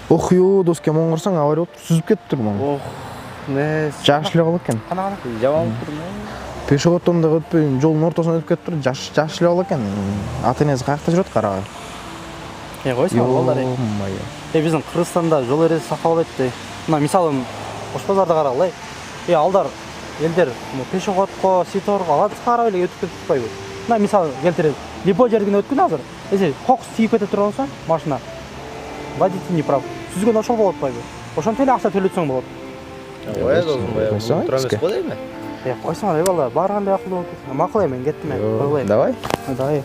Ох, ё, дос кем оңғырсаң, авария болып сүзіп кетіп тұр мұны. Ох, не. Жаш іле қалып екен. Қана жаман тұр ма? Пешеходтан да өтпей, жолдың ортасынан өтіп кетіп тұр, жаш іле қалып екен. Ата-енесі қаяқта жүреді қараға. Қойсың олар. Біздің Қырғызстанда жол ережесі сақталып етті. Мына мысалы Ошбазарда қарағылай. Алдар елдер пешеходқа, светофорға алады қарап еле өтіп кетіп тұтпайды. Мына мысалы келтіреді. Любой жерден өткен азыр. Если қоқыс тиіп кетіп тұрған соң машина. Водитель не прав. Сүзген ошол болот байбы. Ошон теле акча төлөтсөң болот. Ой, досым бай. Турамыз кой дейме? Койсоң эле бала, баргандай акылуу болот. Макул эми, кеттим мен. Давай. Давай.